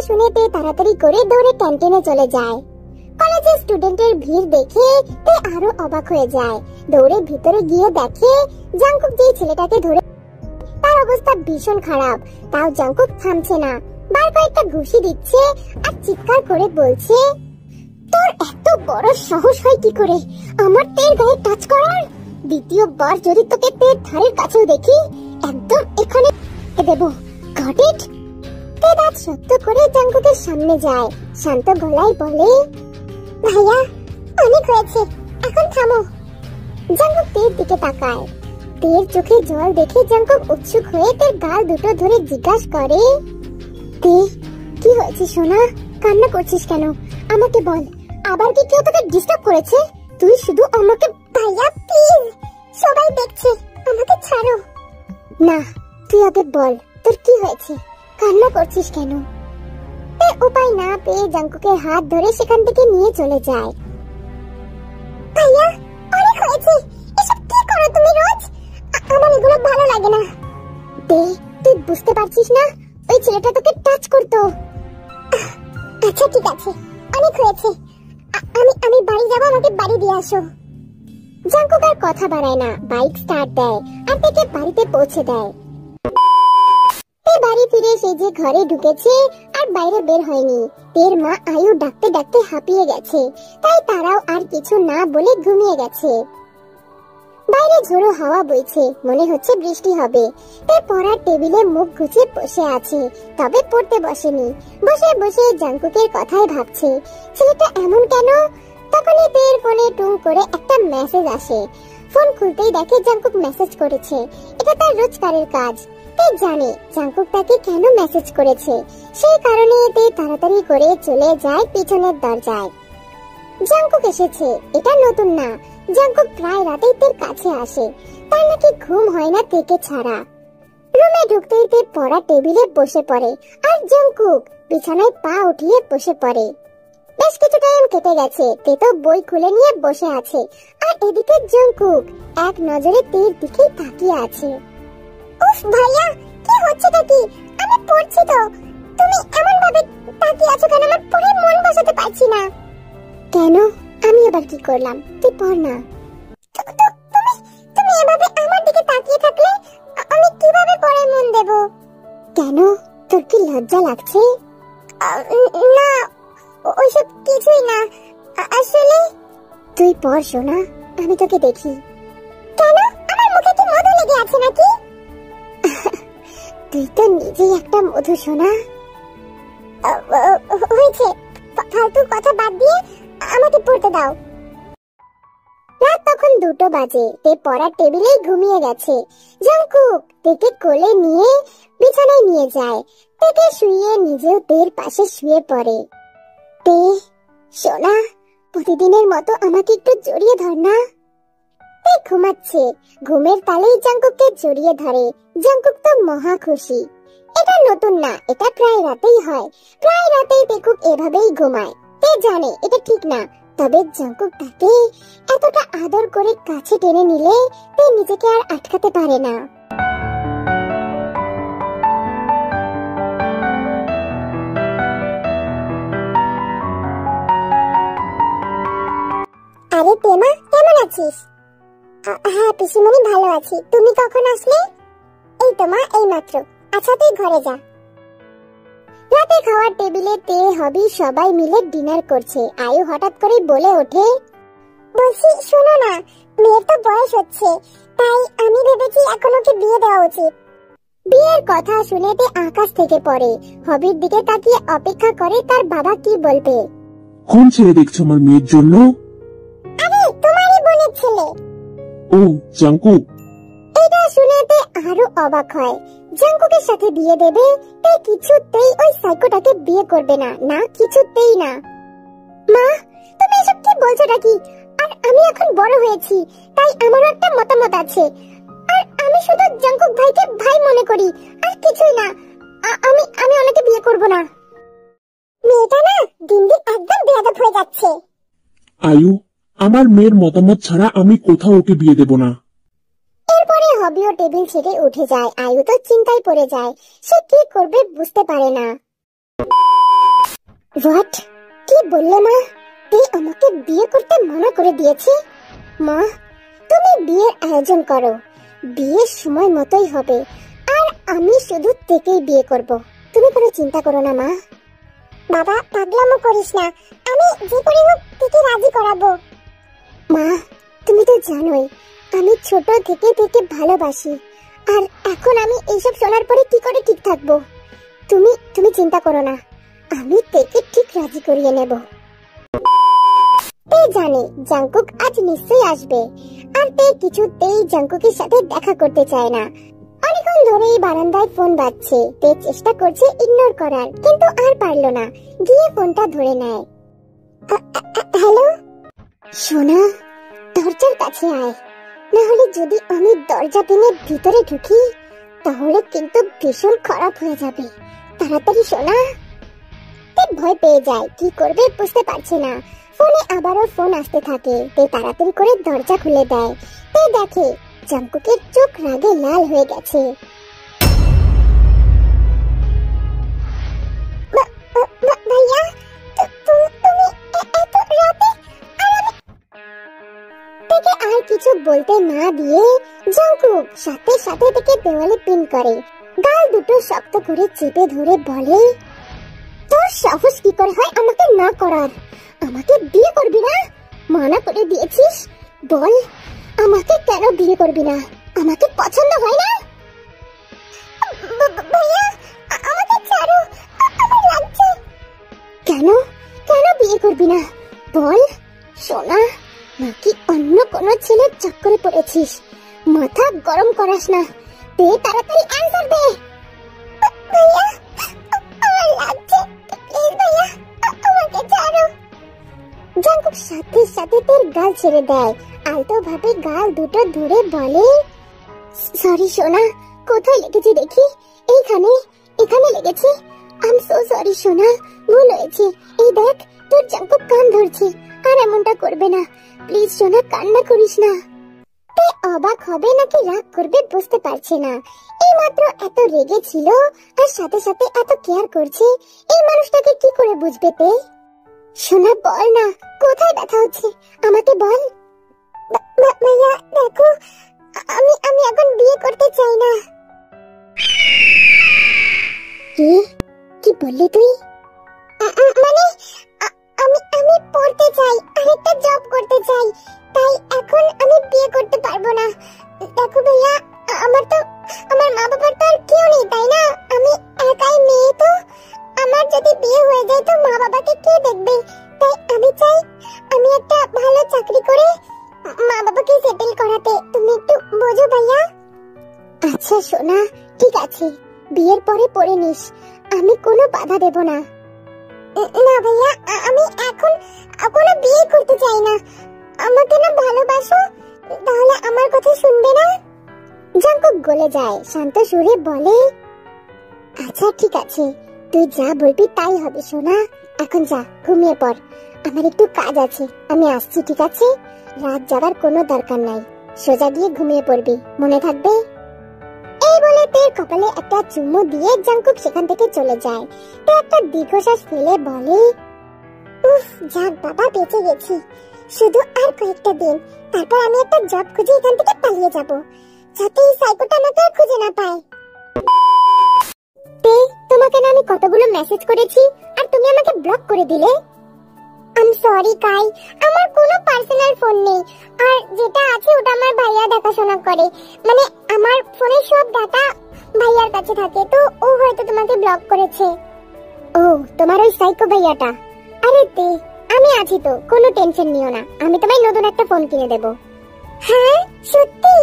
শুনে তে তাড়াতাড়ি করে দৌড়ে ক্যান্টিনে চলে যায়। কলেজের স্টুডেন্টের ভিড় দেখে তে আরো অবাক হয়ে যায়। দৌড়ে ভিতরে গিয়ে দেখে জাংকুক যে ছেলেটাকে ধরে, তার অবস্থা ভীষণ খারাপ। তাও জাংকুক থামছে না, বার কয়েকটা ঘুষি দিচ্ছে আর চিৎকার করে বলছে, তোর এত বড় সাহস হয় কি করে আমার তের গায়ে টাচ করার? দ্বিতীয়বার যদি তোকে তের ধারের কাছেও দেখি একদম এখানে দেব। Got it? তে দাঁত শক্ত করে জাংকুকের সামনে যায়, শান্ত গলায় বলে, ভাইয়া অনেক হয়েছে, এখন থামো। জাংকুক তের দিকে তাকায়। তের চোখে জল দেখে জাংকুক উৎসুক হয়ে তের গাল দুটো ধরে জিজ্ঞাসা করে, তে কি হয়েছে সোনা? কান্না করছিস কেন? আমাকে বল, আবার কি কেউ তোকে ডিস্টার্ব করেছে? তুই শুধু আমাকে, ভাইয়া প্লিজ, সবাই দেখছে, আমাকে ছাড়ো। না, তুই আগে বল তোর কি হয়েছে, কান্না করছিস কেন? তে উপায় না পেয়ে জাংকুকের হাত ধরে সেখান থেকে নিয়ে চলে যায়। ভাইয়া অনেক হয়েছে, এসব কি করো তুমি রোজ? আমার এগুলো ভালো লাগে না। তে তুই বুঝতে পারছিস না, ওই ছেলেটা তোকে টাচ করতো। আচ্ছা ঠিক আছে, অনেক হয়েছে, আমি বাড়ি যাব, আমাকে বাড়ি দিয়ে আসো। জাংকুক আর কথা বাড়ায় না, বাইক স্টার্ট দেয় আর তাকে বাড়িতে পৌঁছে দেয়। বাড়ি ফিরে সে যে ঘরে ঢুকেছে আর বাইরে বের হয়নি। তের মা আয়ু ডাকতে ডাকতে হাঁপিয়ে গেছে, তাই তারাও আর কিছু না বলে ঘুমিয়ে গেছে। বাইরে ঝোড়ো হাওয়া বইছে, মনে হচ্ছে বৃষ্টি হবে। তে পড়ার টেবিলে মুখ গুছিয়ে বসে আছে, তবে পড়তে বসেনি। বসে বসে জাংকুকের কথাই ভাবছে, ছেলেটা এমন কেন? তখনই তের ফোনে টুং করে একটা মেসেজ আসে। ফোন খুলতেই দেখে জাংকুক মেসেজ করেছে। এটা তার রোজকারের কাজ। তে জানে জাংকুক তাকে কেন মেসেজ করেছে, সেই কারণে তে তাড়াতাড়ি করে চলে যায় পিছনের দরজায়। জাংকুক এসেছে, এটা নতুন না। জাংকুক প্রায় রাতেই তের কাছে আসে, তার নাকি ঘুম হয় না তেকে ছাড়া। রুমে ঢুকতেই তে পড়া টেবিলে বসে পড়ে আর জাংকুক বিছানায় পা উঠিয়ে বসে পড়ে। বেশ কিছু টাইম কেটে গেছে, তে তো বই খুলে নিয়ে বসে আছে আর এদিকে জাংকুক এক নজরে তের দিকে তাকিয়ে আছে। উফ ভাইয়া, কি হচ্ছেটা কি? আমি পড়ছি তো, তুমি এমন ভাবে তাকিয়ে আছো কেন? আমার পড়ে মন বসাতে পারছি না। কেন? আমি আবার কি করলাম? তুই পড় না। তুমি এভাবে আমার দিকে তাকিয়ে থাকলে আমি কিভাবে পড়ে মন দেব? কেন, তোর কি লজ্জা লাগছে? না, ওইসব কিছুই না, আসলে। তুই পড় সোনা, আমি তোকে দেখি। কেন, আমার মুখে কি মধু লেগে আছে নাকি? তুই তো নিজেই একটা মধু সোনা। হয়েছে, ফালতু কথা বাদ দিয়ে আমাকে পড়তে দাও। রাত তখন 2টো বাজে, তে পড়ার টেবিলে ঘুমিয়ে গেছে। জাংকুক তেকে কোলে নিয়ে বিছানায় নিয়ে যায়, তেকে শুইয়ে নিজেও তের পাশে শুয়ে পড়ে। তে সোনা, প্রতিদিনের মতো আমাকে একটু জড়িয়ে ধর না। তে ঘুমাচ্ছে, ঘুমের তালেই জাংকুককে জড়িয়ে ধরে। জাংকুক তো মহা খুশি। এটা নতুন না, এটা প্রায় রাতেই হয়। প্রায় রাতেই তেকুক এভাবেই ঘুমায়। তে জানে এটা ঠিক না, তবে জাংকুক তাকে এতটা আদর করে কাছে টেনে নিলে তে নিজেকে আর আটকাতে পারে না। আরে তেমা, কেমন আছিস? হ্যাঁ পিসিমণি, ভালো আছি। তুমি কখন আসলে? এই তো মা, এই মাত্র। আচ্ছা তুই ঘরে যা। রাতে খাওয়ার টেবিলে তে হবি সবাই মিলে ডিনার করছে। আয়ু হঠাৎ করে বলে ওঠে, বলছি শোনো না, মেয়ের তো বয়স হচ্ছে, তাই আমি ভেবেছি এখন ওকে বিয়ে দেওয়া উচিত। বিয়ের কথা শুনে তে আকাশ থেকে পড়ে, হবির দিকে তাকিয়ে অপেক্ষা করে তার বাবা কি বলবে। কোন ছেলে দেখছো আমার মেয়ের জন্য? আরে তোমারই বোনের ছেলে। ও জাংকুক। এটা শুনে তে আরো অবাক হয়। জাংকুকের সাথে বিয়ে দেবে? তে কিছুতেই ওই সাইকোটাকে বিয়ে করবে না, না কিছুতেই না। মা, তুমি এসব কি বলছো নাকি? আর আমি এখন বড় হয়েছি, তাই আমারও একটা মতামত আছে। আর আমি শুধু জাংকুক ভাইকে ভাই মনে করি, আর কিছুই না। আমি ওনাকে বিয়ে করব না। মেয়েটা না দিন দিন একদম বেয়াদব হয়ে যাচ্ছে। আয়ু, আমার মেয়ের মতামত ছাড়া আমি কোথাও ওকে বিয়ে দেব না। এরপরে হবিও টেবিল ছেড়ে উঠে যায়। আয়ু তো চিন্তায় পড়ে যায়, সে কি করবে বুঝতে পারে না। হোয়াট? কি বললে মা? তে আমাকে বিয়ে করতে মানা করে দিয়েছে? মা, তুমি বিয়ের আয়োজন করো, বিয়ের সময় মতোই হবে, আর আমি শুধু তেকেই বিয়ে করব। তুমি কোনো চিন্তা করো না মা। বাবা, পাগলামো করিস না, আমি যে করে হোক তেকে রাজি করাবো। মা, তুমি তো জানোই আমি ছোট থেকে তেকে ভালোবাসি, আর এখন আমি এইসব শোনার পরে কি করে ঠিক থাকবো? তুমি চিন্তা করো না, আমি তেকে ঠিক রাজি করিয়ে নেব। তে জানে জাংকুক আজ নিশ্চয়ই আসবে, আর তে কিছুতেই জাংকুকের সাথে দেখা করতে চায় না। অনেকক্ষণ ধরেই বারান্দায় ফোন বাজছে। তে চেষ্টা করছে ইগনোর করার, কিন্তু আর পারলো না, গিয়ে ফোনটা ধরে নেয়। হ্যালো সোনা, দরজার কাছে আয়, না হলে যদি আমি দরজা ভেঙে ভিতরে ঢুকি তাহলে কিন্তু ভীষণ খারাপ হয়ে যাবে। তাড়াতাড়ি সোনা। তে ভয় পেয়ে যায়, কি করবে বুঝতে পারছে না। ফোনে আবারও ফোন আসতে থাকে। তে তাড়াতাড়ি করে দরজা খুলে দেয়। তে দেখে জাংকুকের চোখ রাগে লাল হয়ে গেছে। ভাইয়া, তুমি এত রাতে? তেকে আর কিছু বলতে না দিয়ে জাংকুক সাথে সাথে তেকে দেওয়ালে পিন করে, গাল দুটো শক্ত করে চেপে ধরে বলে, তোর সাহস কি করে হয় আমাকে না করার? আমাকে বিয়ে করবি না? মানা করে দিয়েছিস, বল আমাকে কেন বিয়ে করবি না? আমাকে পছন্দ হয় না? ভাইয়া, আমাকে ছাড়ো, আমার লাগছে। কেন কেন বিয়ে করবি না বল সোনা? নাকি অন্য কোনো ছেলের চক্করে পড়েছিস? মাথা গরম করাস না, দে তাড়াতাড়ি অ্যানসার দে। ভাইয়া, আমার লাগছে, প্লিজ ভাইয়া, আমাকে ছাড়ো। জাংকুক সাথে সাথে তোর গাল ছেড়ে দেয়, আলতো ভাবে গাল দুটো ধরে বলে, সরি সোনা, কোথায় লেগেছে দেখি? এখানে লেগেছে। আই এম সো সরি সোনা, ভুল হয়েছে। এই দেখ তোর জাংকুক কান ধরছে, আর এমনটা করবে না প্লিজ সোনা, কান্না করিস না। তে অবাক হবে নাকি রাগ করবে বুঝতে পারছে না। এই মাত্র এত রেগে ছিল, আর সাথে সাথে এত কেয়ার করছে। এই মানুষটাকে কি করে বুঝবে তে? সোনা বল না, কোথায় ব্যথা হচ্ছে আমাকে বল। ভাইয়া দেখো, আমি এখন বিয়ে করতে চাই না। কি বললি তুই? মানে আমি পড়তে চাই, আরেকটা জব করতে চাই, তাই এখন আমি বিয়ে করতে পারবো না। দেখো ভাইয়া, আমার মা বাবার তো আর কেউ নেই, তাই না? আমি একাই মেয়ে, তো আমার যদি বিয়ে হয়ে যায় তো মা বাবাকে কে দেখবে? তাই আমি চাই আমি একটা ভালো চাকরি করে মা বাবাকে সেটেল করাতে। তুমি একটু বোঝো ভাইয়া। আচ্ছা সোনা, ঠিক আছে, বিয়ের পরে পড়ে নিস, আমি কোনো বাধা দেব না। না ভাইয়া, আমি এখন কোনো বিয়ে করতে চাই না। আমাকে না ভালোবাসো, তাহলে আমার কথা শুনবে না? জাংকুক গলে যায়, শান্ত সুরে বলে, আচ্ছা ঠিক আছে, তুই যা বলবি তাই হবে সোনা। এখন যা, ঘুমিয়ে পড়, আমার একটু কাজ আছে, আমি আসছি, ঠিক আছে? রাত জাগার কোনো দরকার নাই, সোজা গিয়ে ঘুমিয়ে পড়বি, মনে থাকবে? এই বলে তের কপালে একটা চুমু দিয়ে জাংকুক সেখান থেকে চলে যায়। তে একটা দীর্ঘশ্বাস ফেলে বলে, উফ, যাক বাবা, বেঁচে গেছি, শুধু আর কয়েকটা দিন, তারপর আমি একটা জব খুঁজে এখান থেকে পালিয়ে যাব, যাতে এই সাইকোটা আমাকে আর খুঁজে না পায়। তে, তোমাকে না আমি কতগুলো মেসেজ করেছি, আর তুমি আমাকে ব্লক করে দিলে। আই এম সরি কাই, আমার কোনো পার্সোনাল ফোন নেই, আর যেটা আছে ওটা আমার ভাইয়া দেখাশোনা করে। মানে আমার ফোনের সব ডাটা ভাইয়ার কাছে থাকে, তো ও হয়তো তোমাকে ব্লক করেছে। ও, তোমার ওই সাইকো ভাইয়াটা? আরে তে, আমি আছি তো, কোনো টেনশন নিও না, আমি তোমায় নতুন একটা ফোন কিনে দেব। হ্যাঁ সত্যি?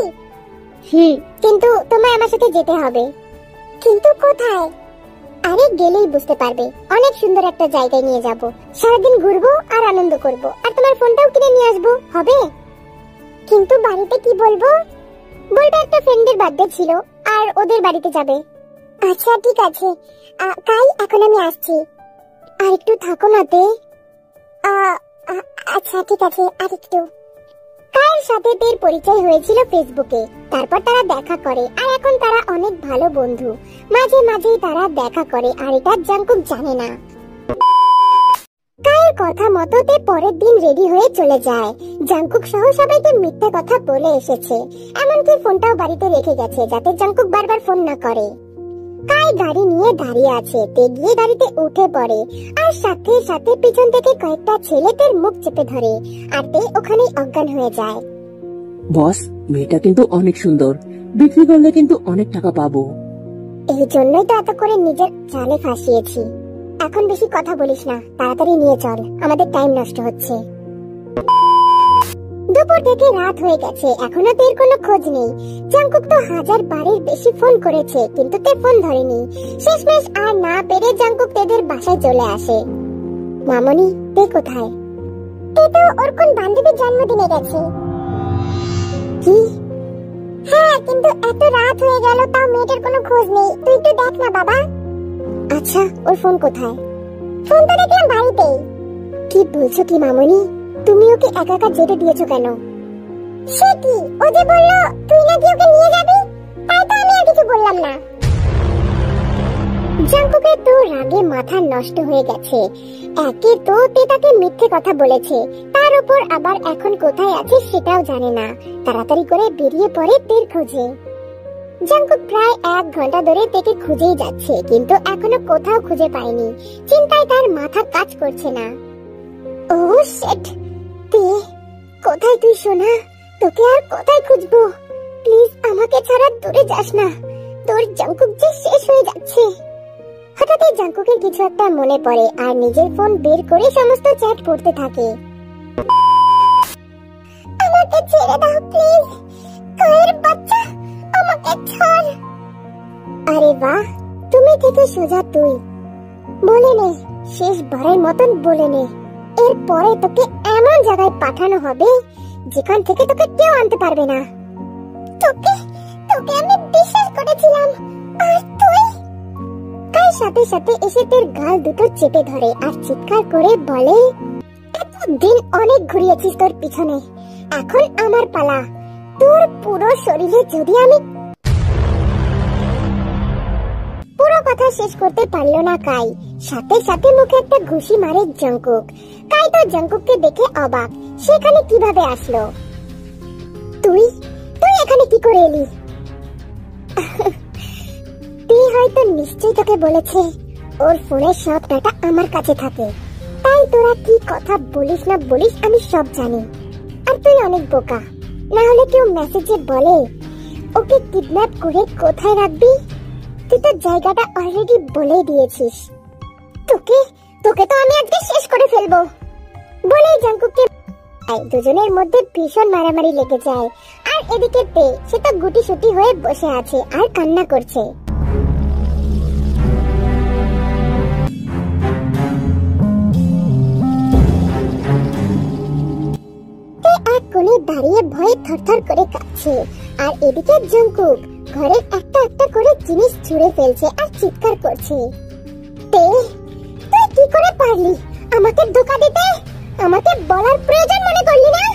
কিন্তু তোমায় আমার সাথে যেতে হবে। কিন্তু কোথায়? আরে গেলেই বুঝতে পারবে, অনেক সুন্দর একটা জায়গায় নিয়ে যাব, সারাদিন ঘুরবো আর আনন্দ করব, আর তোমার ফোনটাও কিনে নিয়ে আসবো, হবে? কিন্তু বাড়িতে কি বলবো? বলবে একটা ফ্রেন্ডের বার্থডে ছিল, আর ওদের বাড়িতে যাবে। আচ্ছা ঠিক আছে কাই, এখন আমি আসছি, আর একটু থাকো না তে। আচ্ছা ঠিক আছে, আর একটু। কায়ের সাথে তের পরিচয় হয়েছিল ফেসবুকে, তারপর তারা দেখা করে, আর এখন তারা অনেক ভালো বন্ধু। মাঝে মাঝেই তারা দেখা করে, আর এটা জাংকুক জানে না। কথা মতো তে পরের দিন রেডি হয়ে চলে যায়। জাংকুক সহ সবাইকে মিথ্যে কথা বলে এসেছে, এমনকি ফোনটাও বাড়িতে রেখে গেছে যাতে জাংকুক বারবার ফোন না করে। কাই গাড়ি নিয়ে দাঁড়িয়ে আছে, তে গিয়ে গাড়িতে উঠে পড়ে আর সাথে সাথে পিছন থেকে কয়েকটা ছেলেদের মুখ চেপে ধরে আর তে ওখানেই অজ্ঞান হয়ে যায়। বস, মেয়েটা কিন্তু অনেক সুন্দর, বিক্রি করলে কিন্তু অনেক টাকা পাবো। এই জন্যই তো এত করে নিজের জালে ফাঁসিয়েছি। এখন বেশি কথা বলিস না, তাড়াতাড়ি নিয়ে চল, আমাদের টাইম নষ্ট হচ্ছে। দুপুর থেকে রাত হয়ে গেছে, এখনো তের কোনো খোঁজ নেই। জাংকুক তো 1000 বারের বেশি ফোন করেছে কিন্তু তে ফোন ধরেনি। শেষমেশ আর না পেরে জাংকুক তেদের বাসায় চলে আসে। মামনি, তে কোথায়? তে তো ওর কোন বান্ধবীর জন্মদিনে গেছে। কি? হ্যাঁ, কিন্তু এত রাত হয়ে গেল তাও মেয়েটার কোনো খোঁজ নেই, তুই তো দেখ না বাবা। আচ্ছা, ওর ফোন কোথায়? ফোন তো দেখলাম বাড়িতেই। কি বলছো কি মামনি, তুমি ওকে একা একা যেতে দিয়েছো কেন? সে কি, ও যে বললো তুই নাকি ওকে নিয়ে যাবি, তাই তো আমি আর কিছু বললাম না। জাংকুকের তো রাগে মাথা নষ্ট হয়ে গেছে। একে তো তে তাকে মিথ্যে কথা বলেছে, তার উপর আবার এখন কোথায় আছে সেটাও জানে না। তাড়াতাড়ি করে বেরিয়ে পড়ে তের খোঁজে। জাংকুক প্রায় 1 ঘন্টা ধরে তেকে খুঁজেই যাচ্ছে কিন্তু এখনো কোথাও খুঁজে পায়নি। চিন্তায় তার মাথা কাজ করছে না। ও শিট, তে কোথায় তুই সোনা? তোকে আর কোথায় খুঁজবো? প্লিজ আমাকে ছাড়া দূরে যাস না, তোর জাংকুক যে শেষ হয়ে যাচ্ছে। হঠাৎই জাংকুকের কিছু একটা মনে পড়ে আর নিজের ফোন বের করে সমস্ত চ্যাট পড়তে থাকে। আমাকে ছেড়ে দাও প্লিজ, কায়ের বাচ্চা, আমাকে ছাড়। আরে বাহ, তুমি থেকে সোজা তুই। বলে নে, শেষবারের মতন বলে নে, এরপরে তোকে এমন জায়গায় পাঠানো হবে যেখান থেকে তোকে কেউ আনতে পারবে না। তোকে তোকে আমি বিশ্বাস করেছিলাম, আর তুই? তাই সাথে সাথে এসে তোর গাল দুটো চেপে ধরে আর চিৎকার করে বলে, এতদিন অনেক ঘুরিয়েছিস তোর পিছনে, এখন আমার পালা। তোর পুরো শরীরে যদি আমি... পুরো কথা শেষ করতে পারলো না কাই, সাথে সাথে মুখে একটা ঘুষি মারে জাংকুক। কাই তো জাংকুককে দেখে অবাক, সেখানে কিভাবে আসলো? তুই তুই এখানে কি করে এলি? তুই হয়তো নিশ্চয়ই তোকে বলেছে ওর ফোনের সব ডাটা আমার কাছে থাকে, তাই তোরা কি কথা বলিস না বলিস আমি সব জানি। আর তুই অনেক বোকা, না হলে কেউ মেসেজে বলে ওকে কিডন্যাপ করে কোথায় রাখবি? তুই তো জায়গাটা অলরেডি বলে দিয়েছিস। তোকে তোকে তো আমি আজকে শেষ করে ফেলবো। বলে জাংকুককে দুজনের মধ্যে ভীষণ মারামারি লেগে যায়। আর এদিকে তে, সে তো গুটি সুটি হয়ে বসে আছে আর কান্না করছে। তে এক কোণে দাঁড়িয়ে ভয়ে থরথর করে কাঁপছে, আর এদিকে জাংকুক ঘরের একটা একটা করে জিনিস ছুঁড়ে ফেলছে আর চিৎকার করছে। তে, তুই কি করে পারলি আমাকে ধোঁকা দিতে? আমাকে বলার প্রয়োজন মনে করলি না?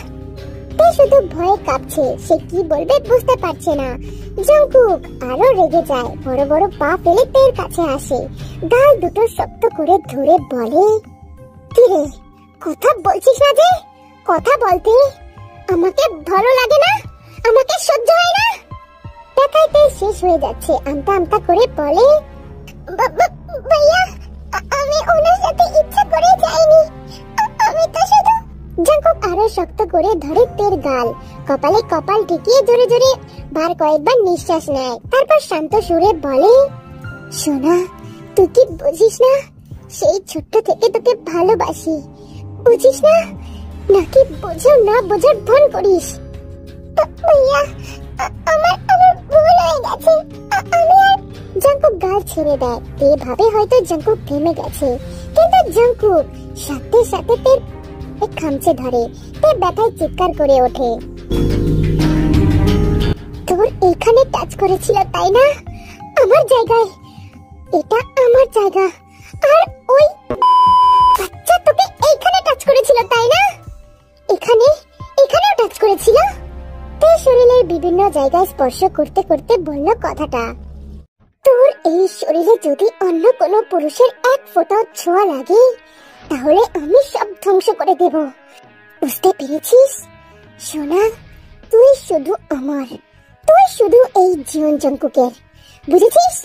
তে শুধু ভয়ে কাঁপছে, সে কি বলবে বুঝতে পারছে না। জাংকুক আরো রেগে যায়, বড় বড় পা ফেলে তের কাছে আসে, গাল দুটো শক্ত করে ধরে বলে, কি রে, কথা বলছিস না যে? কথা বলতে আমাকে ভালো লাগে না, আমাকে সহ্য হয় না। ব্যথায় তে শেষ হয়ে যাচ্ছে, আমতা আমতা করে বলে, ভাইয়া, আমি ওনার সাথে ইচ্ছা করে যাইনি, আমি তো শুধু... জাংকুক আরো শক্ত করে ধরে তের গাল, কপালে কপাল ঠেকিয়ে জোরে জোরে বার কয়েকবার নিঃশ্বাস নেয়, তারপর শান্ত সুরে বলে, সোনা, তুই কি বুঝিস না? সেই ছোট্ট থেকে তোকে ভালোবাসি, বুঝিস না? নাকি বুঝেও না বোঝার ভান করিস? ভাইয়া, আমার ভুল হয়ে গেছে, আমি আর... জাংকুক গাল ছেড়ে দেয়। তে ভাবে হয়তো জাংকুক থেমে গেছে, কিন্তু জাংকুক সাথে সাথে তের খামচে ধরে। তে ব্যথায় চিৎকার করে ওঠে, তোর এখানে টাচ করেছিল তাই না? আমার জায়গায়, এটা আমার জায়গা, আর ওই বাচ্চা তোকে এইখানে টাচ করেছিল তাই না? এখানেও টাচ করেছিল? তে শরীরের বিভিন্ন জায়গায় স্পর্শ করতে করতে বলল কথাটা, তোর এই শরীরে যদি অন্য কোনো পুরুষের এক ফোঁটাও ছোঁয়া লাগে তাহলে আমি সব ধ্বংস করে দেব। বুঝতে পেরেছিস সোনা? তুই শুধু আমার, তুই শুধু এই জীবন জাঙ্কুকের, বুঝেছিস?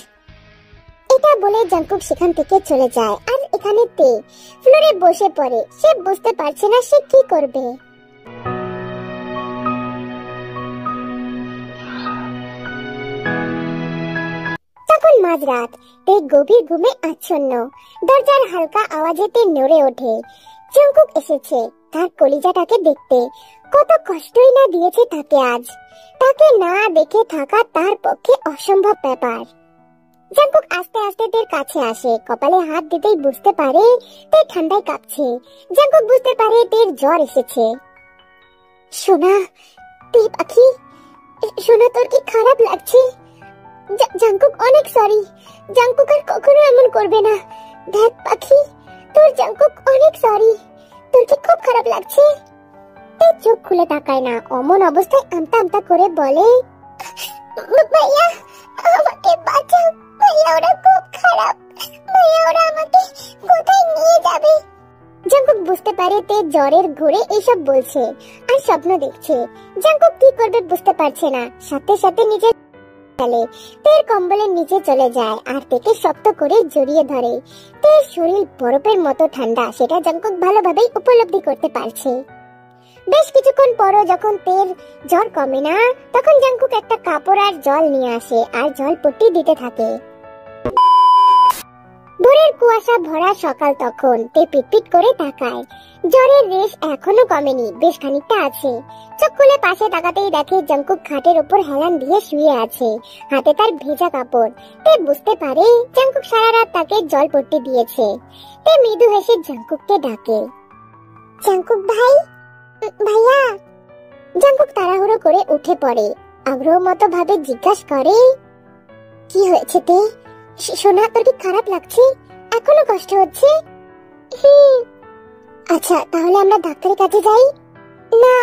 এটা বলে জাঙ্কুক সেখান থেকে চলে যায় আর এখানে তে ফ্লোরে বসে পড়ে। সে বুঝতে পারছে না সে কি করবে। তখন মাঝরাত, তে গভীর ঘুমে আচ্ছন্ন। দরজার হালকা আওয়াজে তে নড়ে ওঠে। জাঙ্কুক এসেছে তার কলিজাটাকে দেখতে। কত কষ্টই না দিয়েছে তাকে আজ। তাকে না দেখে থাকা তার পক্ষে অসম্ভব ব্যাপার। জাঙ্কুক আস্তে আস্তে তের কাছে আসে। কপালে হাত দিতেই বুঝতে পারে তে ঠান্ডায় কাঁপছে। জাঙ্কুক বুঝতে পারে তের জ্বর এসেছে। সোনা, তে পাখি, সোনা তোর কি খারাপ লাগছে? জাঙ্কুক অনেক সরি। জাঙ্কুক আর কখনো এমন করবে না। দেখ পাখি, তোর জাঙ্কুক অনেক সরি। তোর কি খুব খারাপ লাগছে? তে চোখ খুলে তাকায় না। অমন অবস্থায় আমতা আমতা করে বলে, ভাইয়া আমাকে বাঁচাও, ভাইয়া ওরা খুব খারাপ, ভাইয়া ওরা আমাকে কোথায় নিয়ে যাবে? জাঙ্কুক বুঝতে পারে তে জ্বরের ঘোরে এসব বলছে আর স্বপ্ন দেখছে। জাঙ্কুক কি করবে বুঝতে পারছে না। সাথে সাথে নিজের তের কম্বলের নিচে চলে যায় আর তেকে শক্ত করে জড়িয়ে ধরে। তের শরীর বরফের মতো ঠান্ডা, সেটা জাঙ্কুক ভালোভাবেই উপলব্ধি করতে পারছে। বেশ কিছুক্ষণ পরও যখন তের জ্বর কমে না, তখন জাঙ্কুক একটা কাপড় আর জল নিয়ে আসে আর জল পট্টি দিতে থাকে। ভোরের কুয়াশা ভরা সকাল। তখন তে পিটপিট করে তাকায়। জ্বরের রেশ এখনো কমেনি, বেশ খানিকটা আছে। চোখ খুলে পাশে তাকাতেই দেখে জাঙ্কুক খাটের উপর হেলান দিয়ে শুয়ে আছে, হাতে তার ভেজা কাপড়। তে বুঝতে পারে জাঙ্কুক সারা রাত তাকে জল পট্টি দিয়েছে। তে মৃদু হেসে জাঙ্কুককে ডাকে, জাঙ্কুক ভাই, ভাইয়া। জাঙ্কুক তাড়াহুড়ো করে উঠে পড়ে। আগ্রহ মতো ভাবে জিজ্ঞাসা করে, কি হয়েছে তে? সোনা তোর কি খারাপ লাগছে? এখনো কষ্ট হচ্ছে? আচ্ছা তাহলে আমরা ডাক্তারের কাছে যাই। না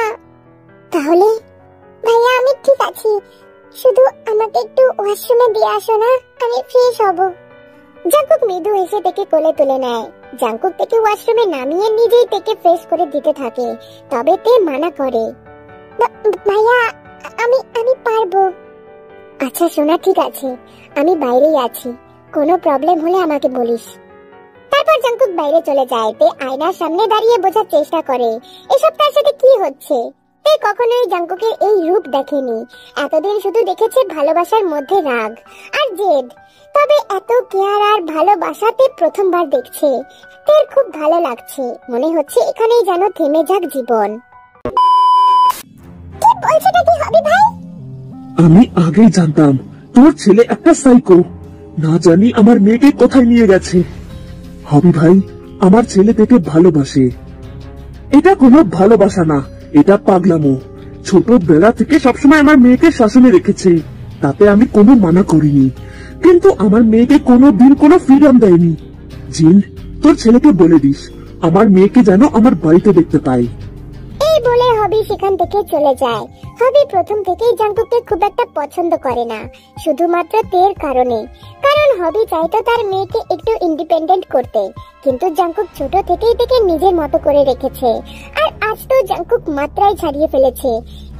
তাহলে? ভাইয়া আমি ঠিক আছি, শুধু আমাকে একটু ওয়াশরুমে দিয়ে আসো না, আমি ফ্রেশ হব। জাঙ্কুক মৃদু এসে তেকে কোলে তুলে নেয়। জাঙ্কুক তেকে ওয়াশরুমে নামিয়ে নিজেই তেকে ফ্রেশ করে দিতে থাকে। তবে তে মানা করে, ভাইয়া আমি পারবো। আচ্ছা সোনা ঠিক আছে, আমি বাইরেই আছি, কোনো প্রবলেম হলে আমাকে বলিস। তারপর জাঙ্কুক বাইরে চলে যায়। তে আয়নার সামনে দাঁড়িয়ে বোঝার চেষ্টা করে এসব তার সাথে কি হচ্ছে। তে কখনোই জাঙ্কুকের এই রূপ দেখেনি। এতদিন শুধু দেখেছে ভালোবাসার মধ্যে রাগ আর জেদ, তবে এত কেয়ার আর ভালোবাসাতে প্রথমবার দেখছে। তের খুব ভালো লাগছে, মনে হচ্ছে এখানেই যেন থেমে যাক জীবন। কি বলছেটা কি হবে ভাই? আমি আগেই জানতাম তোর ছেলে একটা সাইকো। না জানি আমার মেয়েকে কোথায় নিয়ে গেছে। হবি ভাই, আমার ছেলে থেকে ভালোবাসে। এটা কোনো ভালোবাসা না, এটা পাগলামো। ছোটবেলা থেকে সবসময় আমার মেয়েকে শাসনে রেখেছে, তাতে আমি কোনো মানা করিনি, কিন্তু আমার মেয়েকে কোনোদিন কোনো ফ্রিডম দেয়নি। জিন, তোর ছেলেকে বলে দিস আমার মেয়েকে যেন আমার বাড়িতে দেখতে পাই। এই বলে হবি সেখান থেকে চলে যায়। হবি প্রথম থেকেই জাঙ্কুককে খুব একটা পছন্দ করে না, শুধুমাত্র তের কারণে। কারণ হবি চাইতো তার মেয়েকে একটু ইন্ডিপেন্ডেন্ট করতে, কিন্তু জাঙ্কুক ছোট থেকেই তাকে নিজের মতো করে রেখেছে। আর আজ তো জাঙ্কুক মাত্রায় ছাড়িয়ে ফেলেছে।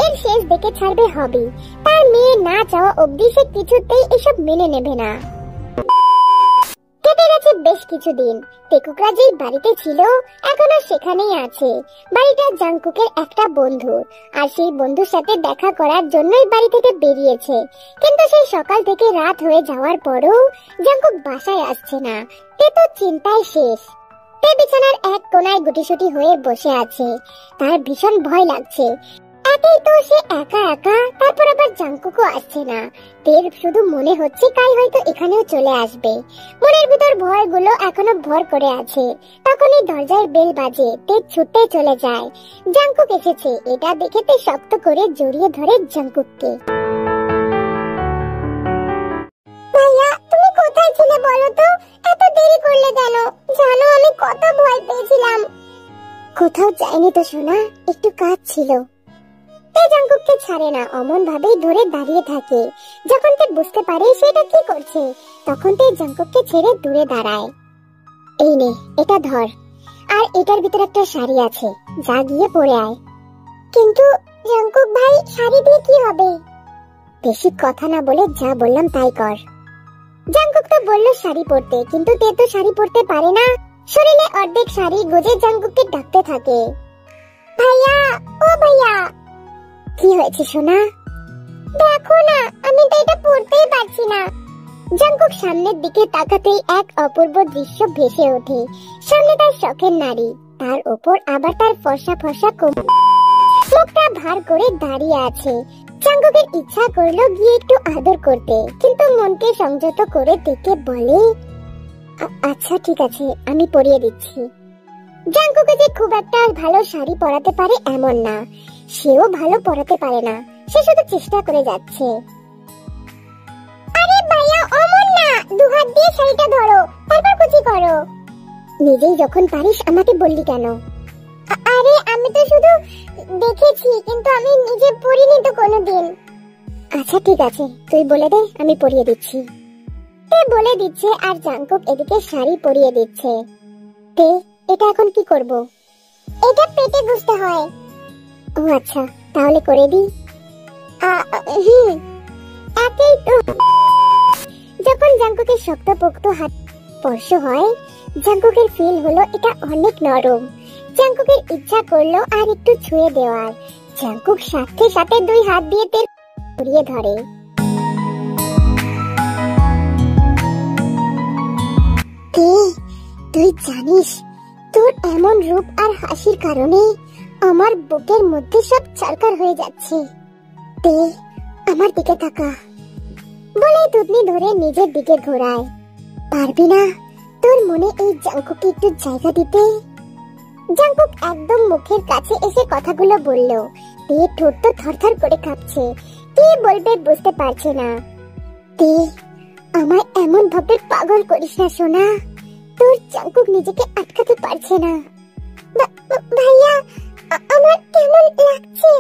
এর শেষ দেখে ছাড়বে হবি। তার মেয়ে না চাওয়া অবধি সে কিছুতেই এসব মেনে নেবে না। কেটে গেছে বেশ কিছুদিন। টেকুকরা যে বাড়িতে ছিল এখনো সেখানেই আছে। বাড়িটা জাঙ্কুকের একটা বন্ধু, আর সেই বন্ধুর সাথে দেখা করার জন্যই বাড়ি থেকে বেরিয়েছে। কিন্তু সেই সকাল থেকে রাত হয়ে যাওয়ার পরও জাঙ্কুক বাসায় আসছে না। তে তো চিন্তায় শেষ। তে বিছানার এক কোনায় গুটিসুটি হয়ে বসে আছে। তার ভীষণ ভয় লাগছে। একেই তো সে একা একা, তারপর আবার জাঙ্কুকও আসছে না। তের শুধু মনে হচ্ছে কাল হয়তো এখানেও চলে আসবে। মনের ভিতর ভয়গুলো এখনো ভর করে আছে। তখনই দরজার বেল বাজে। তে ছুটে চলে যায়। জাঙ্কুক এসেছে এটা দেখে তে শক্ত করে জড়িয়ে ধরে জাঙ্কুককে। ভাইয়া তুমি কোথায় ছিলে বলো তো? এত দেরি করলে কেন? জানো আমি কত ভয় পেয়েছিলাম। কোথাও যাইনি তো সোনা, একটু কাজ ছিল। তে জাঙ্কুককে ছাড়ে না, অমন ভাবেই ধরে দাঁড়িয়ে থাকে। যখন তে বুঝতে পারে সেটা কি করছে, তখন তে জাঙ্কুককে ছেড়ে দূরে দাঁড়ায়। এই নে, এটা ধর, আর এটার ভিতরে একটা শাড়ি আছে, যা গিয়ে পরে আয়। কিন্তু জাঙ্কুক ভাই, শাড়ি দিয়ে কি হবে? বেশি কথা না বলে যা বললাম তাই কর। জাঙ্কুক তো বললো শাড়ি পরতে, কিন্তু তে তো শাড়ি পরতে পারে না। শরীরে অর্ধেক শাড়ি গুজে জাঙ্কুককে ডাকতে থাকে, ভাইয়া, ও ভাইয়া। কি হয়েছে সোনা? দেখো না, আমি তো এটা পরতেই পারছি না। জাঙ্কুক সামনের দিকে তাকাতেই এক অপূর্ব দৃশ্য ভেসে ওঠে। সামনে তার শখের নারী, তার উপর আবার তার ফর্সা ফর্সা মুখটা ভার করে দাঁড়িয়ে আছে। জাঙ্কুকের ইচ্ছা করলো গিয়ে একটু আদর করতে, কিন্তু মনকে সংযত করে দেখে বলে, আচ্ছা ঠিক আছে, আমি পরিয়ে দিচ্ছি। জাঙ্কুকে যে খুব একটা ভালো শাড়ি পরাতে পারে এমন না, সেও ভালো পরাতে পারে না, সে শুধু চেষ্টা করে যাচ্ছে। আরে ভাইয়া, অমন না, দুহাত দিয়ে শাড়িটা ধরো, তারপর কুচি করো। নিজেই যখন পারিস আমাকে বললি কেন? আরে আমি তো শুধু দেখেছি, কিন্তু আমি নিজে পরিনি তো কোনোদিন। আচ্ছা ঠিক আছে, তুই বলে দে, আমি পরিয়ে দিচ্ছি। তে বলে দিচ্ছে আর জাঙ্কুক এদিকে শাড়ি পরিয়ে দিচ্ছে। তে, এটা এখন কি করব? এটা পেটে গুজতে হয়। ও আচ্ছা, তাহলে করে দি। একেই তো। যখন জাঙ্কুকের শক্তপোক্ত হাত স্পর্শ হয়, জাঙ্কুকের ফিল হলো এটা অনেক নরম। জাঙ্কুকের ইচ্ছা করলো আর একটু ছুঁয়ে দেওয়ার। জাঙ্কুক সাথে সাথে দুই হাত দিয়ে তেল ছড়িয়ে ধরে। তুই জানিস, তোর এমন রূপ আর হাসির কারণে আমার বুকের মধ্যে সব চরকার হয়ে যাচ্ছে। তে, আমার দিকে তাকা। বলে দুধনি ধরে নিজের দিকে ঘোরায়। পারবি না তোর মনে এই জাঙ্কুকে একটু জায়গা দিতে? জাঙ্কুক একদম মুখের কাছে এসে কথাগুলো বলল। তে ঠোঁট তো থরথর করে কাঁপছে, কি বলবে বুঝতে পারছে না। তে, আমায় এমন ভাবে পাগল করিস না সোনা। তোর জাঙ্কুক নিজেকে আটকাতে পারছে না। ভাইয়া, আমার কেমন লাগছে?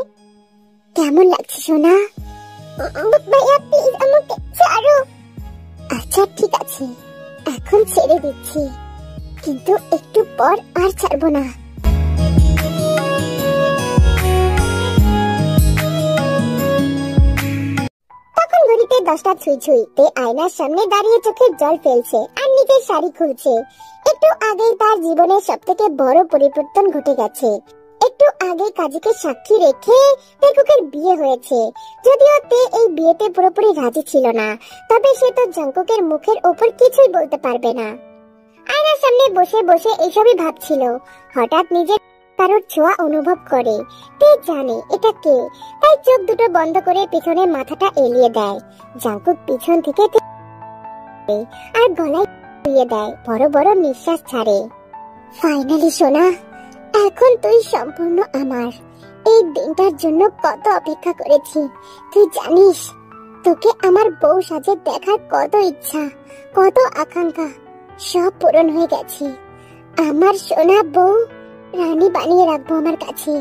কেমন লাগছে সোনা? ভাইয়া প্লিজ আমাকে ছাড়ো। আচ্ছা ঠিক আছে, এখন ছেড়ে দিচ্ছি, কিন্তু একটু পর আর ছাড়বো না। তখন ঘড়িতে 10টা ছুঁই ছুঁই। তে আয়নার সামনে দাঁড়িয়ে চোখের জল ফেলছে আর নিজের শাড়ি খুলছে। একটু আগেই তার জীবনের সবথেকে বড় পরিবর্তন ঘটে গেছে। একটু আগে কাজীকে সাক্ষী রেখে জাঙ্কুকের বিয়ে হয়েছে। যদিও তে এই বিয়েতে পুরোপুরি রাজি ছিল না, তবে সে তো জাঙ্কুকের মুখের ওপর কিছুই বলতে পারবে না। আয়নার সামনে বসে বসে এইসবই ভাবছিল। হঠাৎ নিজের কারোর ছোঁয়া অনুভব করে। তে জানে এটা কে, তাই চোখ দুটো বন্ধ করে পিছনে মাথাটা এলিয়ে দেয়। জাঙ্কুক পিছন থেকে আর গলায় দিয়ে দেয়, বড় বড় নিঃশ্বাস ছাড়ে। ফাইনালি সোনা, এখন তুই সম্পূর্ণ আমার। এই দিনটার জন্য কত অপেক্ষা করেছি তুই জানিস। তোকে আমার বউ সাজে দেখার কত ইচ্ছা, কত আকাঙ্ক্ষা, সব পূরণ হয়ে গেছে। আমার সোনা বউ রানী বানিয়ে রাখবো আমার কাছে।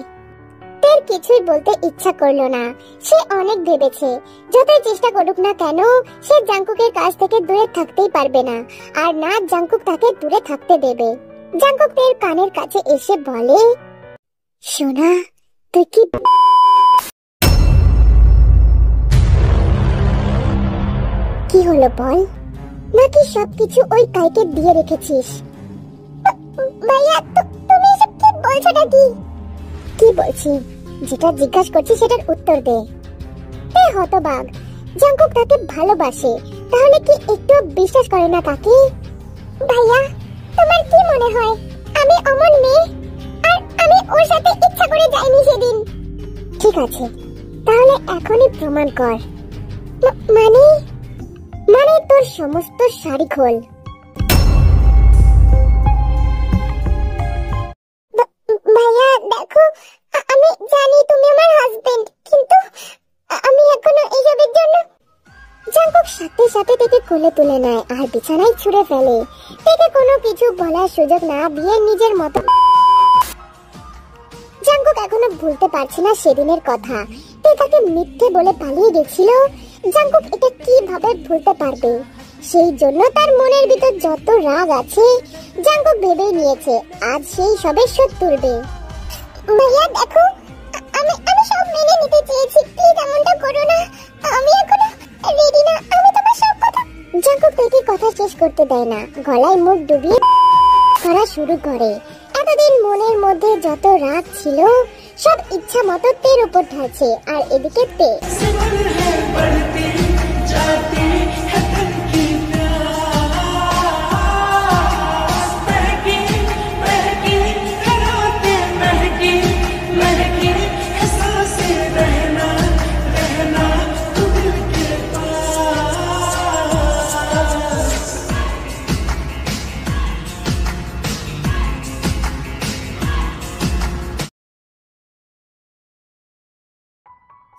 তের কিছুই বলতে ইচ্ছা করলো না। সে অনেক ভেবেছে, যতই চেষ্টা করুক না কেন সে জাঙ্কুকের কাছ থেকে দূরে থাকতেই পারবে না, আর না জাঙ্কুক তাকে দূরে থাকতে দেবে। জাঙ্কুক তের কানের কাছে এসে বলে, সোনা তুই কি কি হলো বল, নাকি সবকিছু ওই কাইকে দিয়ে রেখেছিস? ভাইয়া তুমি এসব কি বলছো নাকি? কি বলছি, যেটা জিজ্ঞাসা করছি সেটার উত্তর দে। এ হতবাক, জাঙ্কুক তাকে ভালোবাসে, তাহলে কি একটু বিশ্বাস করে না তাকে? ভাইয়া তোমার কি মনে হয় আমি অমন মেয়ে? আর আমি ওর সাথে ইচ্ছা করে যাইনি সেদিন। ঠিক আছে, তাহলে এখনই প্রমাণ কর। মানে মানে তোর সমস্ত শাড়ি খোল। ভাইয়া দেখো, আমি জানি তুমি আমার হাজবেন্ড, কিন্তু আমি এখনো এসবের জন্য। জাঙ্কুক সাথে সাথে থেকে কোলে তুলে নেয় আর বিছানায় ছুঁড়ে ফেলে। থেকে কোনো কিছু বলার সুযোগ না দিয়ে নিজের মতো। জাঙ্কুক এখনো ভুলতে পারছে না সেদিনের কথা। তে তাকে মিথ্যে বলে পালিয়ে গেছিল। জাঙ্কুক এটা কিভাবে ভুলতে পারবে? সেই জন্য তার মনের ভিতর যত রাগ আছে জাঙ্কুক ভেবেই নিয়েছে আজ সেই সবে শোধ তুলবে। ভাইয়া দেখো, আমি সব মেনে নিতে চেয়েছি, প্লিজ এমনটা করো না, আমি এখনো রেডি না, আমি তোমার সব কথা। জাঙ্কুক তাকে কথা শেষ করতে দেয় না, গলায় মুখ ডুবিয়ে করা শুরু করে। এতদিন মনের মধ্যে যত রাগ ছিল সব ইচ্ছা মতো তের উপর ঢালছে, আর এদিকে তে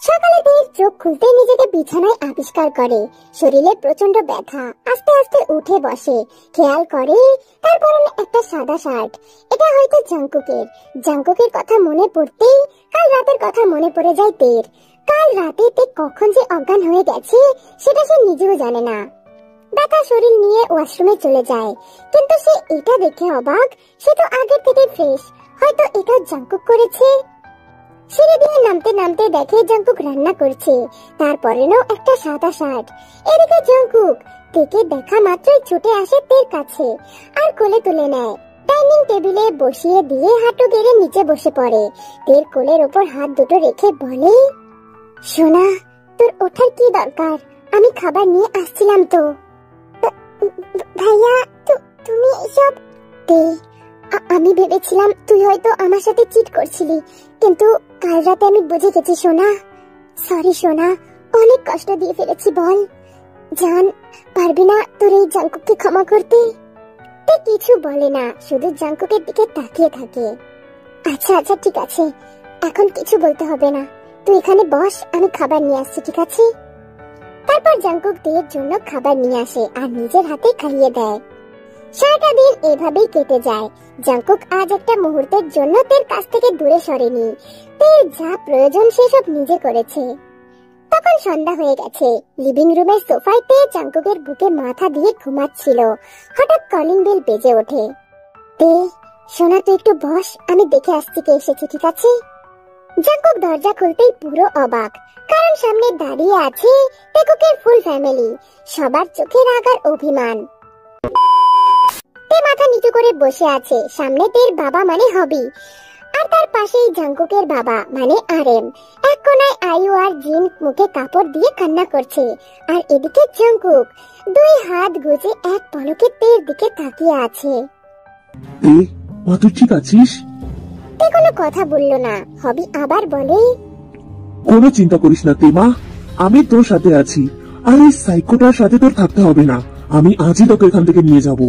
সকালে তের চোখ খুলতে নিজেকে বিছানায় আবিষ্কার করে। শরীরে প্রচন্ড ব্যথা, আস্তে আস্তে উঠে বসে, খেয়াল করে তার পরনে একটা সাদা শার্ট। এটা হয়তো জাঙ্কুকের কথা মনে পড়তেই কাল রাতের কথা মনে পড়ে যায় তের। কাল রাতে তে কখন যে অজ্ঞান হয়ে গেছে সেটা সে নিজেও জানে না। ব্যথা শরীর নিয়ে ওয়াশরুমে চলে যায়, কিন্তু সে এটা দেখে অবাক, সে তো আগের থেকে ফ্রেশ, হয়তো এটা জাঙ্কুক করেছে। সিঁড়ি দিয়ে নামতে নামতে দেখে জাঙ্কুক রান্না করছে, তারপরেও একটা সাদা শার্ট। এদিকে জাঙ্কুক তেকে দেখা মাত্রই ছুটে আসে তের কাছে আর কোলে তুলে নেয়। ডাইনিং টেবিলে বসিয়ে দিয়ে হাঁটু গেড়ে নিচে বসে পড়ে। তের কোলের ওপর হাত দুটো রেখে বলে, সোনা, তোর ওঠার কি দরকার? আমি খাবার নিয়ে আসছিলাম তো। ভাইয়া, তুমি এসব? আমি ভেবেছিলাম তুই হয়তো আমার সাথে চিট করছিলি, কিন্তু কাল রাতে আমি বুঝে গেছি সোনা। সরি সোনা, অনেক কষ্ট দিয়ে ফেলেছি, বল। জান, পারবি না তোর এই জাঙ্কুককে ক্ষমা করতে? তে কিছু বলে না, শুধু জাঙ্কুকের দিকে তাকিয়ে থাকে। আচ্ছা আচ্ছা ঠিক আছে, এখন কিছু বলতে হবে না, তুই এখানে বস, আমি খাবার নিয়ে আসছি, ঠিক আছে? তারপর জাঙ্কুক তের জন্য খাবার নিয়ে আসে আর নিজের হাতে খাইয়ে দেয়। সারাটা দিন এভাবেই কেটে যায়। জাঙ্কুক আজ একটা মুহূর্তের জন্য তের কাছ থেকে দূরে সরেনি। তের যা প্রয়োজন সেসব নিজে করেছে। তখন সন্ধ্যা হয়ে গেছে। লিভিং রুমের সোফায় তে জাঙ্কুকের বুকে মাথা দিয়ে ঘুমাচ্ছিল। হঠাৎ কলিং বেল বেজে ওঠে। তে, সোনা তুই একটু বস, আমি দেখে আসছি কে এসেছে, ঠিক আছে? জাঙ্কুক দরজা খুলতেই পুরো অবাক, কারণ সামনে দাঁড়িয়ে আছে টেকুকের ফুল ফ্যামিলি। সবার চোখে রাগ আর অভিমান। তে মাথা নিচু করে বসে আছে, সামনে তের বাবা মানে হবি, আর তার পাশেই জাঙ্কুকের বাবা মানে আরএম। এক কোনায় আয়ু আর জিন মুখে কাপড় দিয়ে কান্না করছে, আর এদিকে জাঙ্কুক দুই হাত গুজে এক পলকে তের দিকে তাকিয়ে আছে। মা তুই ঠিক আছিস? তে কোনো কথা বলল না। হবি আবার বলে, কোনো চিন্তা করিস না তে মা, আমি তোর সাথে আছি, আর এই সাইকোটার সাথে তোর থাকতে হবে না, আমি আজই তোকে এখান থেকে নিয়ে যাব।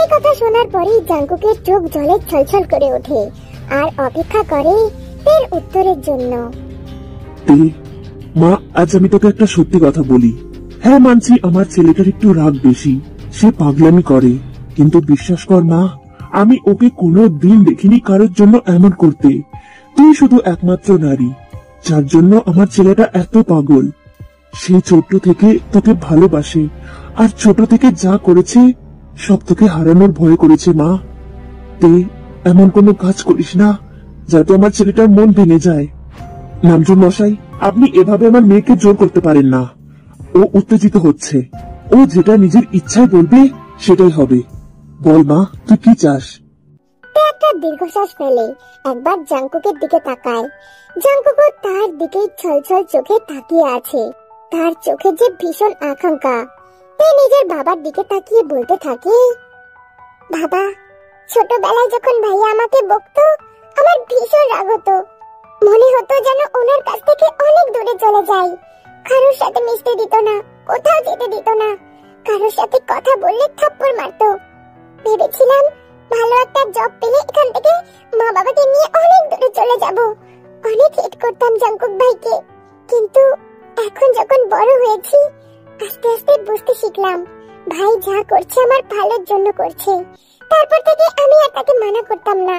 এই কথা শোনার পরেই জাঙ্কুকের চোখ জলে ছলছল করে ওঠে আর অপেক্ষা করে তের উত্তরের জন্য। মা, আজ আমি তোকে একটা সত্যি কথা বলি। হ্যাঁ মানছি আমার ছেলেটার একটু রাগ বেশি, সে পাগলামি করে, কিন্তু বিশ্বাস কর মা, আমি ওকে কোনো দিন দেখিনি কারোর জন্য এমন করতে। তুই শুধু একমাত্র নারী যার জন্য আমার ছেলেটা এত পাগল। সে ছোট থেকে তোকে ভালোবাসে, আর ছোট থেকে যা করেছে সব তোকে হারানোর ভয় করেছে মা। তুই এমন কোনো কাজ করিস না যাতে আমার ছেলেটার মন ভেঙে যায়। নামজুর মশাই, আপনি এভাবে আমার মেয়েকে জোর করতে পারেন না। ও উত্তেজিত হচ্ছে, ও যেটা নিজের ইচ্ছায় বলবে সেটাই হবে। বল মা, তুই কি চাস? একটা দীর্ঘশ্বাস ফেলে একবার জাঙ্কুকের দিকে তাকায়। জাঙ্কুকও তার দিকে ছলছল চোখে তাকিয়ে আছে, তার চোখে যে ভীষণ আকাঙ্ক্ষা। তে নিজের বাবার দিকে তাকিয়ে বলতে থাকে, বাবা, ছোটবেলায় যখন ভাইয়া আমাকে বকতো আমার ভীষণ রাগ হতো, মনে হতো যেন ওনার কাছ থেকে অনেক দূরে চলে যাই। কারোর সাথে মিশতে দিত না, কোথাও যেতে দিত না, কারোর সাথে কথা বললে থাপ্পড় মারতো। ভেবেছিলাম ভালো একটা জব পেলে এখান থেকে মা বাবাকে নিয়ে অনেক দূরে চলে যাব। অনেক হেট করতাম জাঙ্কুক ভাইকে, কিন্তু এখন যখন বড় হয়েছি আস্তে আস্তে বুঝতে শিখলাম ভাই যা করছে আমার ভালোর জন্য করছে। তারপর থেকে আমি আর তাকে মানা করতাম না,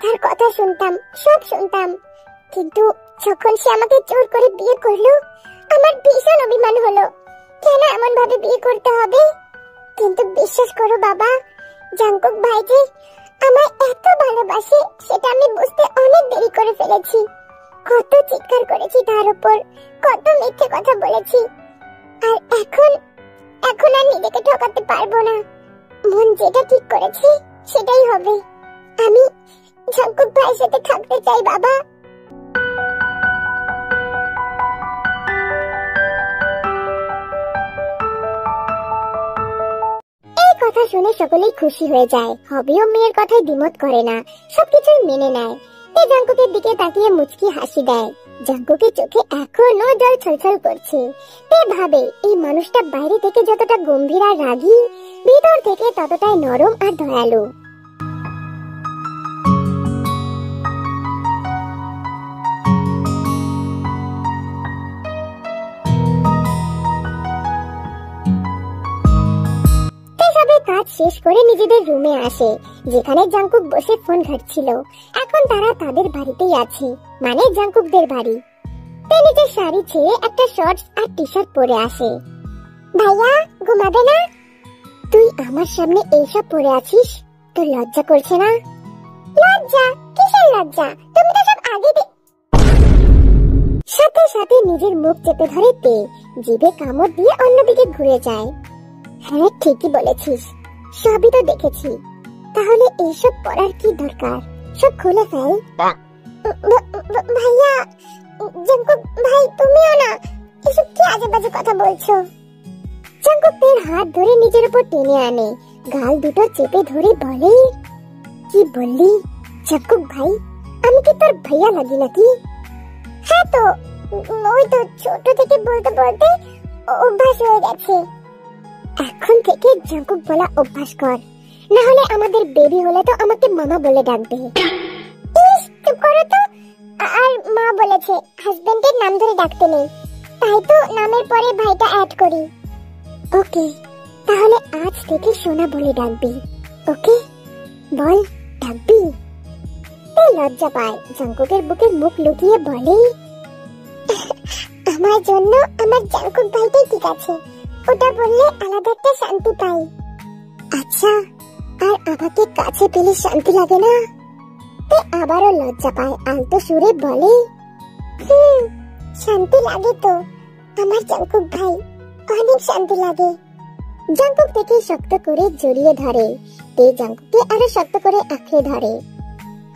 তার কথা শুনতাম, সব শুনতাম। কিন্তু যখন সে আমাকে জোর করে বিয়ে করলো আমার ভীষণ অভিমান হলো। কেন এমন ভাবে বিয়ে করতে হবে? কিন্তু বিশ্বাস করো বাবা, জাঙ্কুক ভাই যে আমায় এত ভালোবাসে সেটা আমি বুঝতে অনেক দেরি করে ফেলেছি। কত চিৎকার করেছি তার উপর, কত মিথ্যে কথা বলেছি। আর এখন আর নিজেকে ঠকাতে পারবো না। মন যেটা ঠিক করেছে সেটাই হবে। আমি জাঙ্কুক ভাইয়ের সাথে থাকতে চাই বাবা। এই কথা শুনে সকলেই খুশি হয়ে যায়। হবিও মেয়ের কথায় দ্বিমত করে না, সবকিছুই মেনে নেয়। তে জাঙ্কুকের দিকে তাকিয়ে মুচকি হাসি দেয়। জাঙ্কুকের চোখে এখনো জল ছলছল করছে। তে ভাবে এই মানুষটা বাইরে থেকে যতটা গম্ভীর আর রাগী, ভিতর থেকে ততটাই নরম আর দয়ালু। কাজ শেষ করে নিজেদের রুমে আসে, যেখানে জাঙ্কুক বসে ফোন ঘাটছিল। এখন তারা তাদের বাড়িতেই আছে, মানে জাঙ্কুকদের বাড়ি। তে নিজের শাড়ি ছেড়ে একটা শর্টস আর টি শার্ট পরে আসে। ভাইয়া ঘুমাবে না? তুই আমার সামনে এইসব পরে আছিস, তোর লজ্জা করছে না? লজ্জা? কিসের লজ্জা? তুমি তো সব আগে সাথে সাথে নিজের মুখ চেপে ধরে তে, জিভে কামড় দিয়ে অন্যদিকে ঘুরে যায়। হ্যাঁ ঠিকই বলেছিস, সবই তো দেখেছি। তাহলে এইসব পড়ার কি দরকার? সব খুলে ফেল। ভাইয়া, জাঙ্কুক ভাই তুমিও না, এসব কি আজে বাজে কথা বলছো? জাঙ্কুক তের হাত ধরে নিজের উপর টেনে আনে, গাল দুটো চেপে ধরে বলে, কি বললি? জাঙ্কুক ভাই, আমি কি তোর ভাইয়া লাগি নাকি? হ্যাঁ তো, ওই তো ছোট থেকে বলতে বলতে অভ্যাস হয়ে গেছে। এখন থেকে জাঙ্কুক বলা অভ্যাস কর, না হলে আমাদের বেবি হলে তো আমাকে মামা বলে ডাকবে। ইস, চুপ করো তো। আর মা বলেছে হাজবেন্ডের নাম ধরে ডাকতে নেই, তাই তো নামের পরে ভাইটা অ্যাড করি। ওকে, তাহলে আজ থেকে সোনা বলে ডাকবি। ওকে বল, ডাকবি? এই লজ্জা পায়, জাঙ্কুকের বুকে মুখ লুকিয়ে বলে, আমার জন্য আমার জাঙ্কুক ভাইটাই ঠিক আছে, ওটা বললে আলাদা একটা শান্তি পাই। আচ্ছা, আর আমাকে কাছে পেলে শান্তি লাগে না? তে আবারও লজ্জা পায়, আলতো সুরে বলে, শান্তি লাগে তো আমার জাঙ্কুক ভাই, অনেক শান্তি লাগে। জাঙ্কুক থেকে শক্ত করে জড়িয়ে ধরে, তে জাঙ্কুককে আরো শক্ত করে আঁকড়ে ধরে।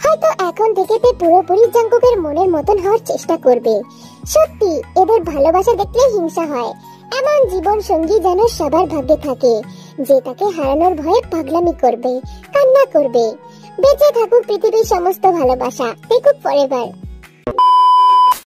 হয়তো এখন থেকে তে পুরোপুরি জাঙ্কুকের মনের মতন হওয়ার চেষ্টা করবে। সত্যি এদের ভালোবাসা দেখলে হিংসা হয়। এমন জীবন সঙ্গী যেন সবার ভাগ্যে থাকে, যে তাকে হারানোর ভয়ে পাগলামি করবে, কান্না করবে। বেঁচে থাকুক পৃথিবীর সমস্ত ভালোবাসা, দেখুক ফরএভার।